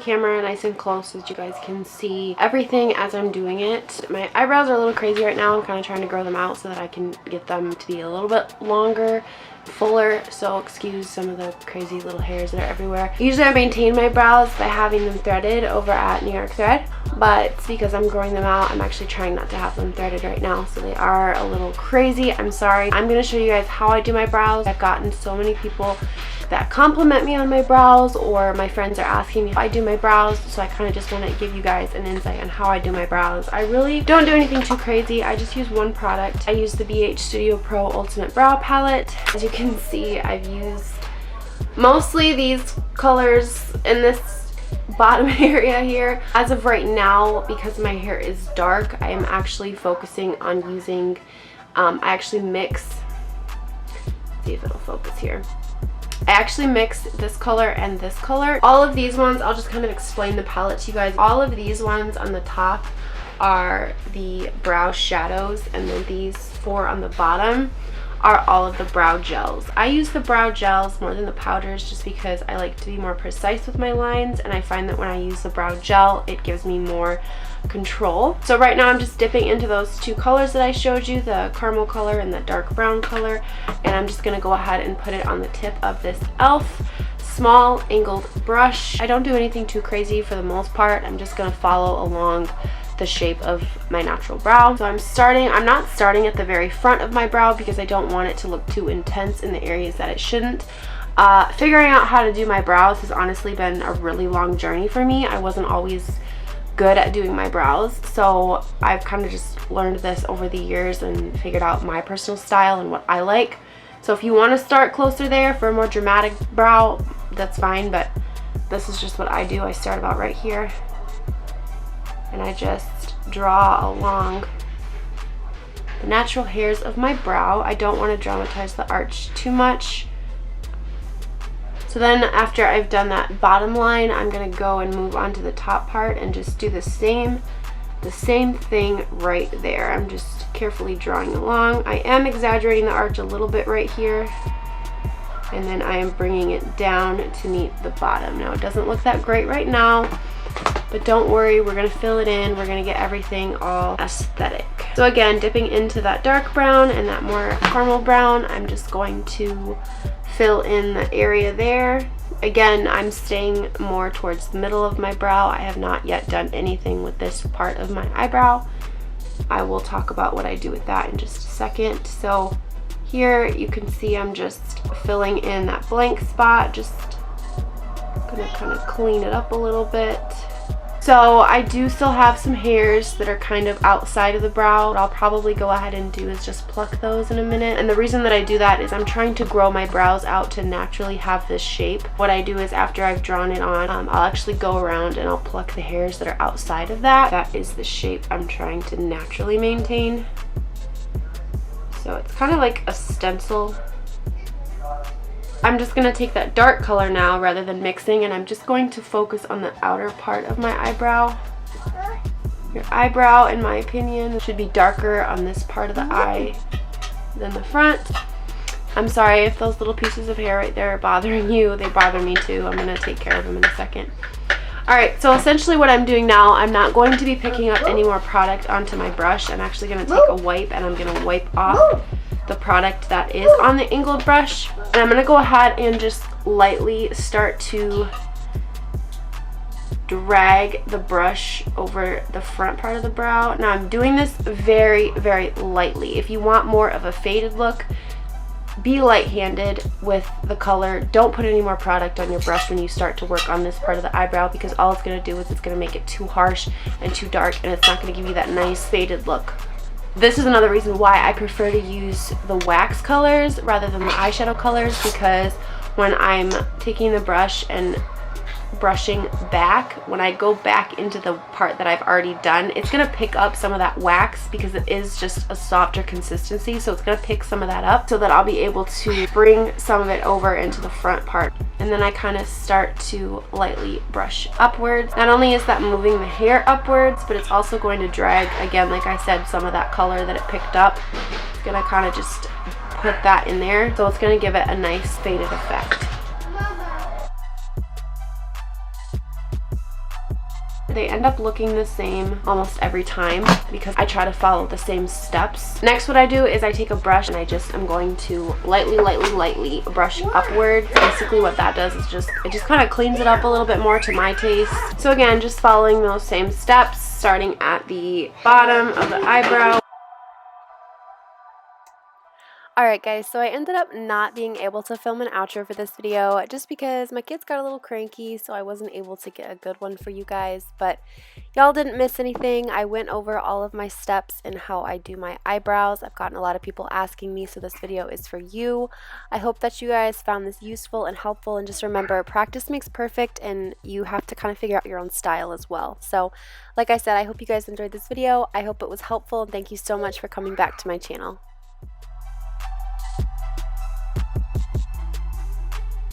camera nice and close so that you guys can see everything as I'm doing it. My eyebrows are a little crazy right now. I'm kind of trying to grow them out so that I can get them to be a little bit longer, fuller, so excuse some of the crazy little hairs that are everywhere. Usually I maintain my brows by having them threaded over at New York Thread, but because I'm growing them out, I'm actually trying not to have them threaded right now, so they are a little crazy. I'm sorry. I'm going to show you guys how I do my brows. I've gotten so many people that compliment me on my brows, or my friends are asking me if I do my brows, so I kind of just want to give you guys an insight on how I do my brows. I really don't do anything too crazy. I just use one product. I use the BH Studio Pro Ultimate Brow Palette. As you can see, I've used mostly these colors in this bottom area here. As of right now, because my hair is dark, I am actually focusing on using, I actually mix, see if it'll focus here. I actually mix this color and this color. All of these ones, I'll just kind of explain the palette to you guys. All of these ones on the top are the brow shadows, and then these four on the bottom are all of the brow gels. I use the brow gels more than the powders just because I like to be more precise with my lines, and I find that when I use the brow gel, it gives me more control. So right now I'm just dipping into those two colors that I showed you, the caramel color and the dark brown color, and I'm just going to go ahead and put it on the tip of this e.l.f. small angled brush. I don't do anything too crazy for the most part. I'm just going to follow along the shape of my natural brow. So I'm not starting at the very front of my brow because I don't want it to look too intense in the areas that it shouldn't. Figuring out how to do my brows has honestly been a really long journey for me. I wasn't always good at doing my brows, so I've kind of just learned this over the years and figured out my personal style and what I like. So if you want to start closer there for a more dramatic brow, that's fine, but this is just what I do. I start about right here and I just draw along the natural hairs of my brow. I don't want to dramatize the arch too much. So then after I've done that bottom line, I'm going to go and move on to the top part and just do the same thing right there. I'm just carefully drawing along. I am exaggerating the arch a little bit right here, and then I am bringing it down to meet the bottom. Now it doesn't look that great right now, but don't worry, we're going to fill it in. We're going to get everything all aesthetic. So again, dipping into that dark brown and that more caramel brown, I'm just going to fill in the area there. Again, I'm staying more towards the middle of my brow. I have not yet done anything with this part of my eyebrow. I will talk about what I do with that in just a second. So here you can see I'm just filling in that blank spot, just gonna kind of clean it up a little bit. So I do still have some hairs that are kind of outside of the brow. What I'll probably go ahead and do is just pluck those in a minute. And the reason that I do that is I'm trying to grow my brows out to naturally have this shape. What I do is after I've drawn it on, I'll actually go around and I'll pluck the hairs that are outside of that. That is the shape I'm trying to naturally maintain. So it's kind of like a stencil. I'm just going to take that dark color now rather than mixing, and I'm just going to focus on the outer part of my eyebrow. Your eyebrow, in my opinion, should be darker on this part of the eye than the front. I'm sorry if those little pieces of hair right there are bothering you. They bother me too. I'm going to take care of them in a second. Alright, so essentially what I'm doing now, I'm not going to be picking up any more product onto my brush. I'm actually going to take a wipe and I'm going to wipe off the product that is on the angled brush, and I'm going to go ahead and just lightly start to drag the brush over the front part of the brow. Now I'm doing this very, very lightly. If you want more of a faded look, be light-handed with the color. Don't put any more product on your brush when you start to work on this part of the eyebrow, because all it's going to do is it's going to make it too harsh and too dark, and it's not going to give you that nice faded look. This is another reason why I prefer to use the wax colors rather than the eyeshadow colors, because when I'm taking the brush and brushing back, when I go back into the part that I've already done, it's going to pick up some of that wax because it is just a softer consistency. So it's going to pick some of that up so that I'll be able to bring some of it over into the front part. And then I kind of start to lightly brush upwards. Not only is that moving the hair upwards, but it's also going to drag, again, like I said, some of that color that it picked up. It's going to kind of just put that in there. So it's going to give it a nice faded effect. they end up looking the same almost every time because I try to follow the same steps. Next, what I do is I take a brush and I just am going to lightly brush upwards. Basically what that does is it just kind of cleans it up a little bit more to my taste. So again, just following those same steps, starting at the bottom of the eyebrow. Alright guys, so I ended up not being able to film an outro for this video just because my kids got a little cranky, so I wasn't able to get a good one for you guys, but y'all didn't miss anything. I went over all of my steps and how I do my eyebrows. I've gotten a lot of people asking me, so this video is for you. I hope that you guys found this useful and helpful, and just remember, practice makes perfect, and you have to kind of figure out your own style as well. So like I said, I hope you guys enjoyed this video. I hope it was helpful, and thank you so much for coming back to my channel.